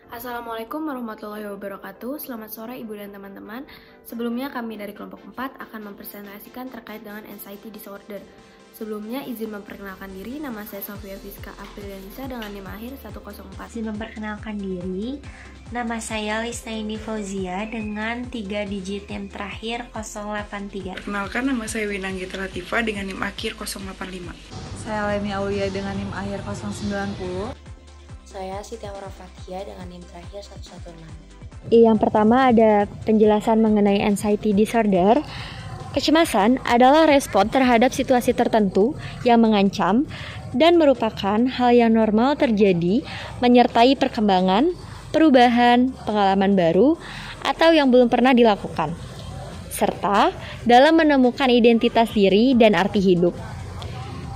Assalamualaikum warahmatullahi wabarakatuh. Selamat sore Ibu dan teman-teman. Sebelumnya kami dari kelompok 4 akan mempresentasikan terkait dengan anxiety disorder. Sebelumnya izin memperkenalkan diri, nama saya Sofia Fiska Aprilianisa dengan NIM akhir 104. Izin memperkenalkan diri, nama saya Lisnaini Fauzia dengan 3 digit NIM terakhir 083. Perkenalkan, nama saya Winanggita Latifa dengan NIM akhir 085. Saya Lemi Aulia dengan NIM akhir 090. Saya Siti Aura Fathia dengan NIM terakhir 116. Yang pertama ada penjelasan mengenai anxiety disorder. Kecemasan adalah respon terhadap situasi tertentu yang mengancam dan merupakan hal yang normal terjadi menyertai perkembangan, perubahan, pengalaman baru, atau yang belum pernah dilakukan, serta dalam menemukan identitas diri dan arti hidup.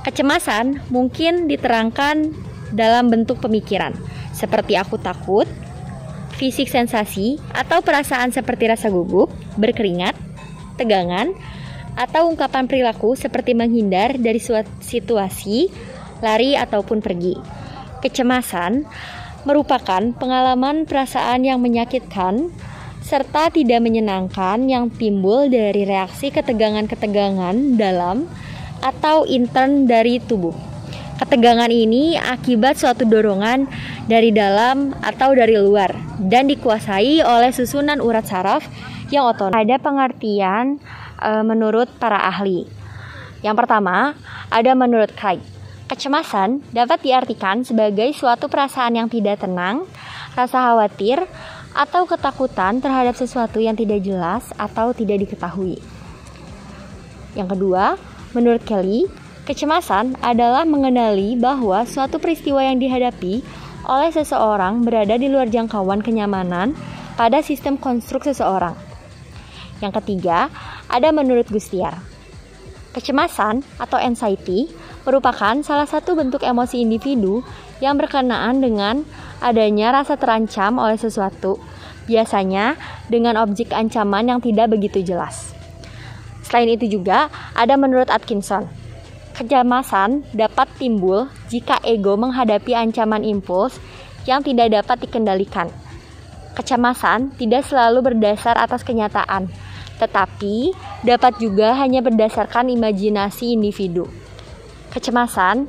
Kecemasan mungkin diterangkan dalam bentuk pemikiran, seperti aku takut, fisik sensasi, atau perasaan seperti rasa gugup, berkeringat, tegangan, atau ungkapan perilaku seperti menghindar dari suatu situasi, lari, ataupun pergi. Kecemasan merupakan pengalaman perasaan yang menyakitkan serta tidak menyenangkan yang timbul dari reaksi ketegangan-ketegangan dalam atau intern dari tubuh. Ketegangan ini akibat suatu dorongan dari dalam atau dari luar dan dikuasai oleh susunan urat saraf yang otonom. Ada pengertian menurut para ahli. Yang pertama, ada menurut Craig. Kecemasan dapat diartikan sebagai suatu perasaan yang tidak tenang, rasa khawatir, atau ketakutan terhadap sesuatu yang tidak jelas atau tidak diketahui. Yang kedua, menurut Kelly, kecemasan adalah mengenali bahwa suatu peristiwa yang dihadapi oleh seseorang berada di luar jangkauan kenyamanan pada sistem konstruk seseorang. Yang ketiga, ada menurut Gustiar. Kecemasan atau anxiety merupakan salah satu bentuk emosi individu yang berkenaan dengan adanya rasa terancam oleh sesuatu, biasanya dengan objek ancaman yang tidak begitu jelas. Selain itu juga ada menurut Atkinson. Kecemasan dapat timbul jika ego menghadapi ancaman impuls yang tidak dapat dikendalikan. Kecemasan tidak selalu berdasar atas kenyataan, tetapi dapat juga hanya berdasarkan imajinasi individu. Kecemasan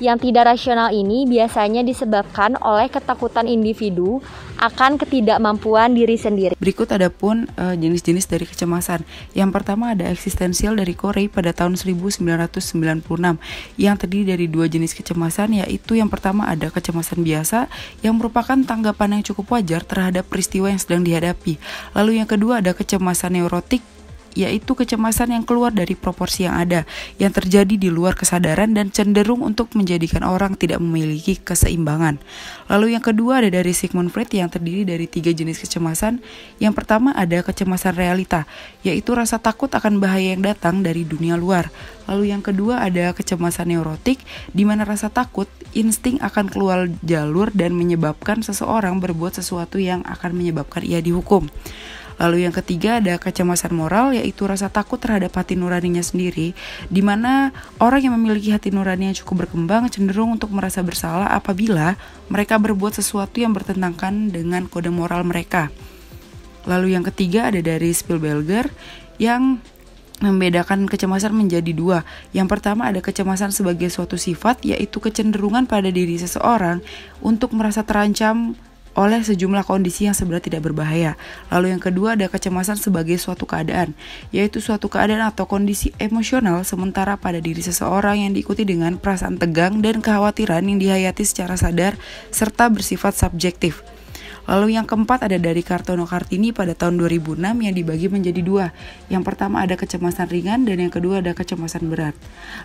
yang tidak rasional ini biasanya disebabkan oleh ketakutan individu akan ketidakmampuan diri sendiri. Berikut ada pun jenis-jenis dari kecemasan. Yang pertama ada eksistensial dari Corey pada tahun 1996 yang terdiri dari 2 jenis kecemasan, yaitu yang pertama ada kecemasan biasa yang merupakan tanggapan yang cukup wajar terhadap peristiwa yang sedang dihadapi. Lalu yang kedua ada kecemasan neurotik, yaitu kecemasan yang keluar dari proporsi yang ada, yang terjadi di luar kesadaran dan cenderung untuk menjadikan orang tidak memiliki keseimbangan. Lalu yang kedua ada dari Sigmund Freud yang terdiri dari 3 jenis kecemasan. Yang pertama ada kecemasan realita, yaitu rasa takut akan bahaya yang datang dari dunia luar. Lalu yang kedua ada kecemasan neurotik, di mana rasa takut, insting akan keluar jalur dan menyebabkan seseorang berbuat sesuatu yang akan menyebabkan ia dihukum. Lalu yang ketiga ada kecemasan moral, yaitu rasa takut terhadap hati nuraninya sendiri, di mana orang yang memiliki hati nurani yang cukup berkembang cenderung untuk merasa bersalah apabila mereka berbuat sesuatu yang bertentangan dengan kode moral mereka. Lalu yang ketiga ada dari Spielberger yang membedakan kecemasan menjadi 2. Yang pertama ada kecemasan sebagai suatu sifat, yaitu kecenderungan pada diri seseorang untuk merasa terancam oleh sejumlah kondisi yang sebenarnya tidak berbahaya. Lalu yang kedua ada kecemasan sebagai suatu keadaan, yaitu suatu keadaan atau kondisi emosional sementara pada diri seseorang yang diikuti dengan perasaan tegang dan kekhawatiran yang dihayati secara sadar serta bersifat subjektif. Lalu yang keempat ada dari Kartono Kartini pada tahun 2006 yang dibagi menjadi 2. Yang pertama ada kecemasan ringan dan yang kedua ada kecemasan berat.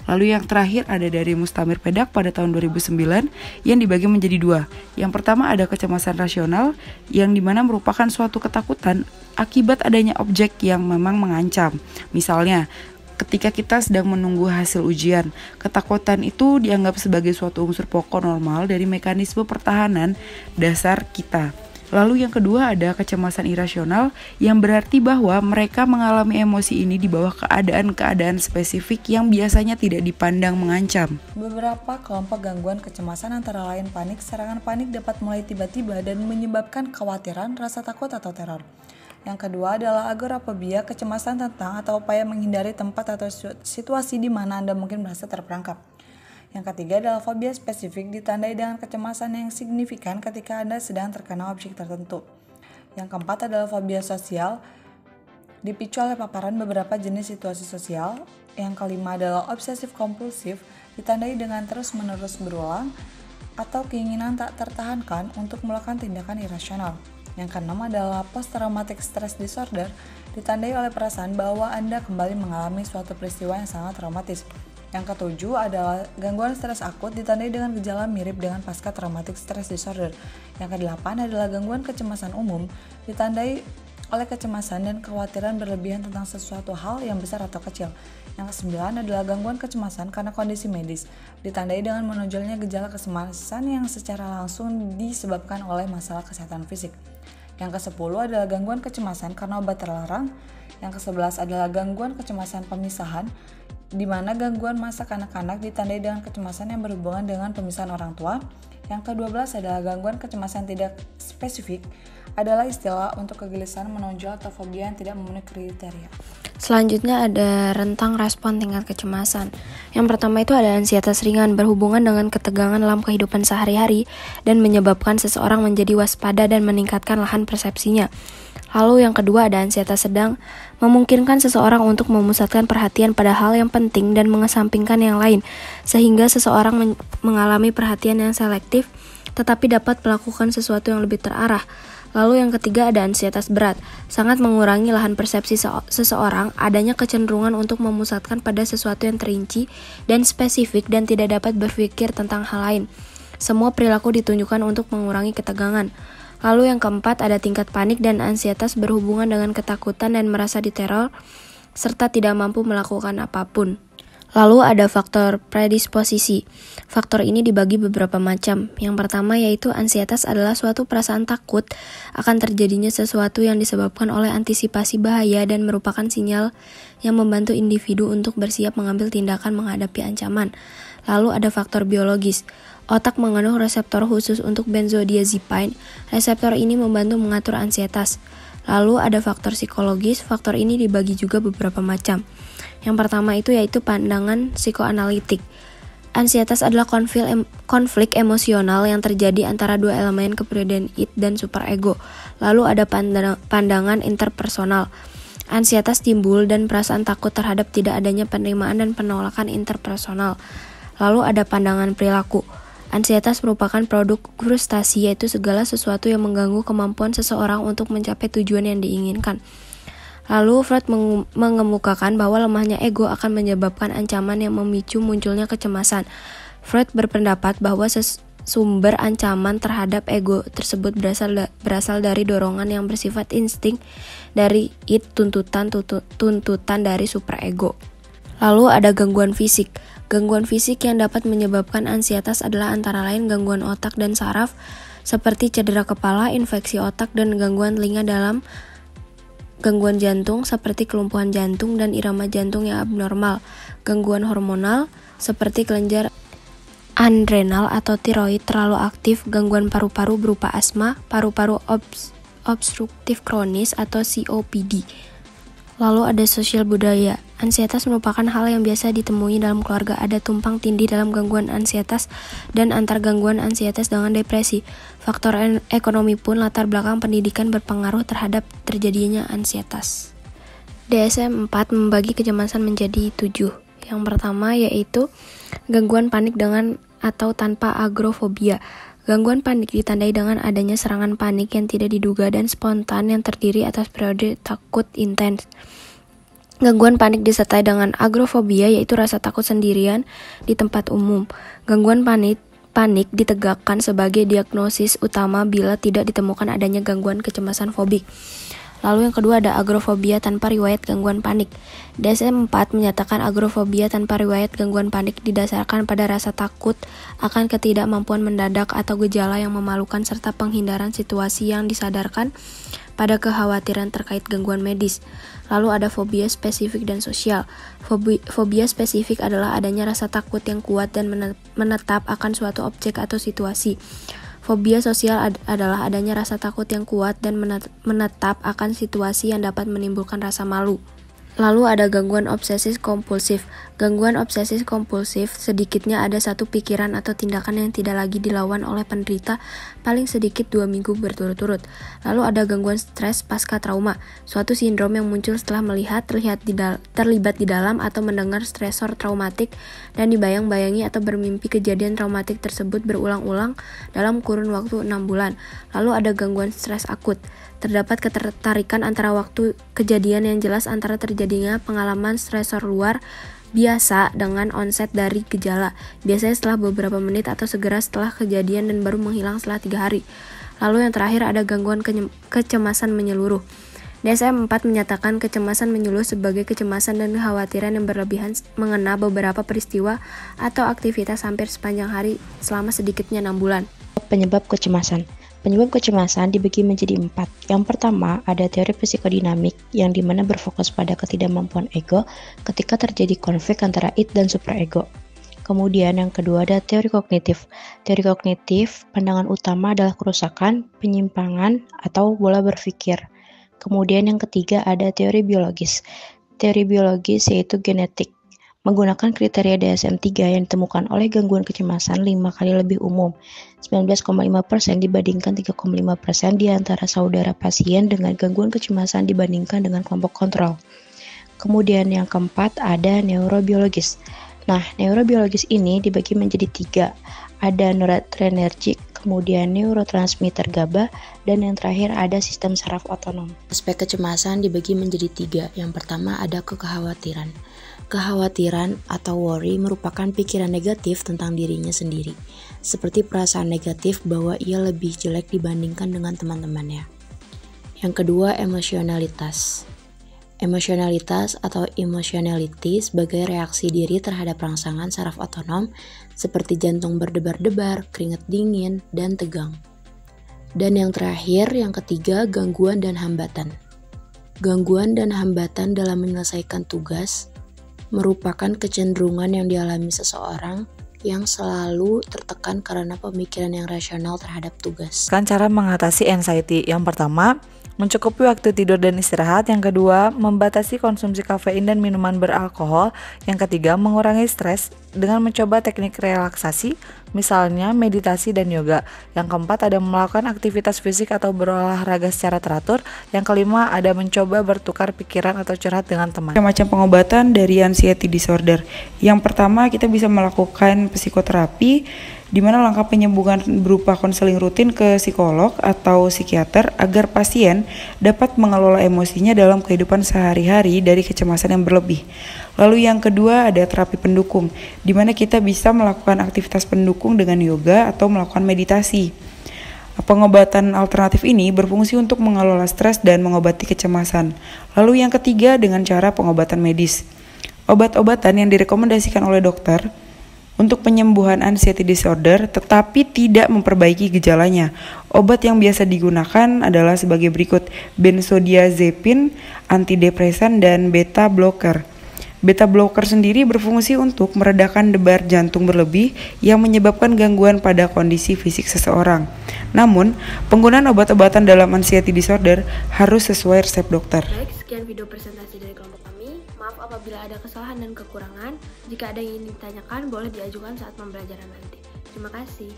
Lalu yang terakhir ada dari Mustamir Pedak pada tahun 2009 yang dibagi menjadi 2. Yang pertama ada kecemasan rasional yang dimana merupakan suatu ketakutan akibat adanya objek yang memang mengancam. Misalnya, ketika kita sedang menunggu hasil ujian, ketakutan itu dianggap sebagai suatu unsur pokok normal dari mekanisme pertahanan dasar kita. Lalu yang kedua ada kecemasan irasional, yang berarti bahwa mereka mengalami emosi ini di bawah keadaan-keadaan spesifik yang biasanya tidak dipandang mengancam. Beberapa kelompok gangguan kecemasan antara lain panik. Serangan panik dapat mulai tiba-tiba dan menyebabkan kekhawatiran, rasa takut atau teror. Yang kedua adalah agorafobia, kecemasan tentang atau upaya menghindari tempat atau situasi di mana Anda mungkin merasa terperangkap. Yang ketiga adalah fobia spesifik, ditandai dengan kecemasan yang signifikan ketika Anda sedang terkena objek tertentu. Yang keempat adalah fobia sosial, dipicu oleh paparan beberapa jenis situasi sosial. Yang kelima adalah obsesif kompulsif, ditandai dengan terus-menerus berulang atau keinginan tak tertahankan untuk melakukan tindakan irasional. Yang keenam adalah post-traumatic stress disorder, ditandai oleh perasaan bahwa Anda kembali mengalami suatu peristiwa yang sangat traumatis. Yang ketujuh adalah gangguan stres akut, ditandai dengan gejala mirip dengan pasca traumatic stress disorder. Yang kedelapan adalah gangguan kecemasan umum, ditandai oleh kecemasan dan kekhawatiran berlebihan tentang sesuatu hal yang besar atau kecil. Yang kesembilan adalah gangguan kecemasan karena kondisi medis, ditandai dengan menonjolnya gejala kecemasan yang secara langsung disebabkan oleh masalah kesehatan fisik. Yang ke-10 adalah gangguan kecemasan karena obat terlarang. Yang ke-11 adalah gangguan kecemasan pemisahan, di mana gangguan masa kanak-kanak ditandai dengan kecemasan yang berhubungan dengan pemisahan orang tua. Yang ke-12 adalah gangguan kecemasan tidak spesifik, adalah istilah untuk kegelisahan menonjol atau fobia yang tidak memenuhi kriteria. Selanjutnya ada rentang respon tingkat kecemasan. Yang pertama itu ada ansietas ringan, berhubungan dengan ketegangan dalam kehidupan sehari-hari dan menyebabkan seseorang menjadi waspada dan meningkatkan lahan persepsinya. Lalu yang kedua ada ansietas sedang, memungkinkan seseorang untuk memusatkan perhatian pada hal yang penting dan mengesampingkan yang lain, sehingga seseorang mengalami perhatian yang selektif tetapi dapat melakukan sesuatu yang lebih terarah. Lalu yang ketiga ada ansietas berat, sangat mengurangi lahan persepsi seseorang, adanya kecenderungan untuk memusatkan pada sesuatu yang terinci dan spesifik dan tidak dapat berpikir tentang hal lain. Semua perilaku ditunjukkan untuk mengurangi ketegangan. Lalu yang keempat ada tingkat panik dan ansietas berhubungan dengan ketakutan dan merasa diteror, serta tidak mampu melakukan apapun. Lalu ada faktor predisposisi. Faktor ini dibagi beberapa macam. Yang pertama yaitu ansietas adalah suatu perasaan takut akan terjadinya sesuatu yang disebabkan oleh antisipasi bahaya dan merupakan sinyal yang membantu individu untuk bersiap mengambil tindakan menghadapi ancaman. Lalu ada faktor biologis. Otak mengandung reseptor khusus untuk benzodiazepine. Reseptor ini membantu mengatur ansietas. Lalu ada faktor psikologis. Faktor ini dibagi juga beberapa macam. Yang pertama itu yaitu pandangan psikoanalitik. Ansietas adalah konflik emosional yang terjadi antara dua elemen kepribadian id dan superego. Lalu ada pandangan interpersonal. Ansietas timbul dan perasaan takut terhadap tidak adanya penerimaan dan penolakan interpersonal. Lalu ada pandangan perilaku. Ansietas merupakan produk frustasi, yaitu segala sesuatu yang mengganggu kemampuan seseorang untuk mencapai tujuan yang diinginkan. Lalu Freud mengemukakan bahwa lemahnya ego akan menyebabkan ancaman yang memicu munculnya kecemasan. Freud berpendapat bahwa sumber ancaman terhadap ego tersebut berasal dari dorongan yang bersifat insting dari id, tuntutan dari superego. Lalu ada gangguan fisik. Gangguan fisik yang dapat menyebabkan ansietas adalah antara lain gangguan otak dan saraf, seperti cedera kepala, infeksi otak, dan gangguan telinga dalam gangguan jantung seperti kelumpuhan jantung dan irama jantung yang abnormal, gangguan hormonal seperti kelenjar adrenal atau tiroid terlalu aktif, gangguan paru-paru berupa asma, paru-paru obstruktif kronis atau COPD. Lalu ada sosial budaya. Ansietas merupakan hal yang biasa ditemui dalam keluarga. Ada tumpang tindih dalam gangguan ansietas dan antar gangguan ansietas dengan depresi. Faktor ekonomi pun latar belakang pendidikan berpengaruh terhadap terjadinya ansietas. DSM-4 membagi kecemasan menjadi 7. Yang pertama yaitu gangguan panik dengan atau tanpa agorafobia. Gangguan panik ditandai dengan adanya serangan panik yang tidak diduga dan spontan yang terdiri atas periode takut intens. Gangguan panik disertai dengan agorafobia, yaitu rasa takut sendirian di tempat umum. Gangguan panik ditegakkan sebagai diagnosis utama bila tidak ditemukan adanya gangguan kecemasan fobik. Lalu yang kedua ada agorafobia tanpa riwayat gangguan panik. DSM-4 menyatakan agorafobia tanpa riwayat gangguan panik didasarkan pada rasa takut akan ketidakmampuan mendadak atau gejala yang memalukan serta penghindaran situasi yang disadarkan pada kekhawatiran terkait gangguan medis. Lalu ada fobia spesifik dan sosial. Fobia spesifik adalah adanya rasa takut yang kuat dan menetap akan suatu objek atau situasi. Fobia sosial adalah adanya rasa takut yang kuat dan menetap akan situasi yang dapat menimbulkan rasa malu. Lalu ada gangguan obsesif kompulsif. Gangguan obsesif kompulsif sedikitnya ada satu pikiran atau tindakan yang tidak lagi dilawan oleh penderita paling sedikit 2 minggu berturut-turut. Lalu ada gangguan stres pasca trauma, suatu sindrom yang muncul setelah terlibat di dalam atau mendengar stresor traumatik dan dibayang-bayangi atau bermimpi kejadian traumatik tersebut berulang-ulang dalam kurun waktu 6 bulan. Lalu ada gangguan stres akut. Terdapat ketertarikan antara waktu kejadian yang jelas antara terjadinya pengalaman stresor luar biasa dengan onset dari gejala, biasanya setelah beberapa menit atau segera setelah kejadian dan baru menghilang setelah 3 hari. Lalu yang terakhir ada gangguan kecemasan menyeluruh. DSM-4 menyatakan kecemasan menyeluruh sebagai kecemasan dan kekhawatiran yang berlebihan mengenai beberapa peristiwa atau aktivitas hampir sepanjang hari selama sedikitnya 6 bulan. Penyebab kecemasan. Penyebab kecemasan dibagi menjadi 4. Yang pertama, ada teori psikodinamik yang dimana berfokus pada ketidakmampuan ego ketika terjadi konflik antara id dan superego. Kemudian yang kedua ada teori kognitif. Teori kognitif, pandangan utama adalah kerusakan, penyimpangan, atau pola berpikir. Kemudian yang ketiga ada teori biologis. Teori biologis yaitu genetik. Menggunakan kriteria DSM-3 yang ditemukan oleh gangguan kecemasan 5 kali lebih umum, 19,5% dibandingkan 3,5% di antara saudara pasien dengan gangguan kecemasan dibandingkan dengan kelompok kontrol. Kemudian yang keempat ada neurobiologis. Nah, neurobiologis ini dibagi menjadi 3. Ada noradrenergic, kemudian neurotransmitter GABA, dan yang terakhir ada sistem saraf otonom. Aspek kecemasan dibagi menjadi 3. Yang pertama ada kekhawatiran. Kekhawatiran atau worry merupakan pikiran negatif tentang dirinya sendiri, seperti perasaan negatif bahwa ia lebih jelek dibandingkan dengan teman-temannya. Yang kedua, emosionalitas. Emosionalitas atau emotionality sebagai reaksi diri terhadap rangsangan saraf otonom seperti jantung berdebar-debar, keringat dingin, dan tegang. Dan yang terakhir, yang ketiga, gangguan dan hambatan. Gangguan dan hambatan dalam menyelesaikan tugas merupakan kecenderungan yang dialami seseorang yang selalu tertekan karena pemikiran yang rasional terhadap tugas. Cara mengatasi anxiety. Yang pertama, mencukupi waktu tidur dan istirahat. Yang kedua, membatasi konsumsi kafein dan minuman beralkohol. Yang ketiga, mengurangi stres dengan mencoba teknik relaksasi, misalnya meditasi dan yoga. Yang keempat, ada melakukan aktivitas fisik atau berolahraga secara teratur. Yang kelima, ada mencoba bertukar pikiran atau curhat dengan teman. Macam pengobatan dari anxiety disorder. Yang pertama, kita bisa melakukan psikoterapi, di mana langkah penyembuhan berupa konseling rutin ke psikolog atau psikiater agar pasien dapat mengelola emosinya dalam kehidupan sehari-hari dari kecemasan yang berlebih. Lalu yang kedua ada terapi pendukung, di mana kita bisa melakukan aktivitas pendukung dengan yoga atau melakukan meditasi. Pengobatan alternatif ini berfungsi untuk mengelola stres dan mengobati kecemasan. Lalu yang ketiga dengan cara pengobatan medis. Obat-obatan yang direkomendasikan oleh dokter untuk penyembuhan anxiety disorder tetapi tidak memperbaiki gejalanya. Obat yang biasa digunakan adalah sebagai berikut: benzodiazepin, antidepresan, dan beta blocker. Beta blocker sendiri berfungsi untuk meredakan debar jantung berlebih yang menyebabkan gangguan pada kondisi fisik seseorang. Namun, penggunaan obat-obatan dalam anxiety disorder harus sesuai resep dokter. Baik, sekian video presentasi dari kelompok kami. Maaf apabila ada kesalahan dan kekurangan. Jika ada yang ingin ditanyakan, boleh diajukan saat pembelajaran nanti. Terima kasih.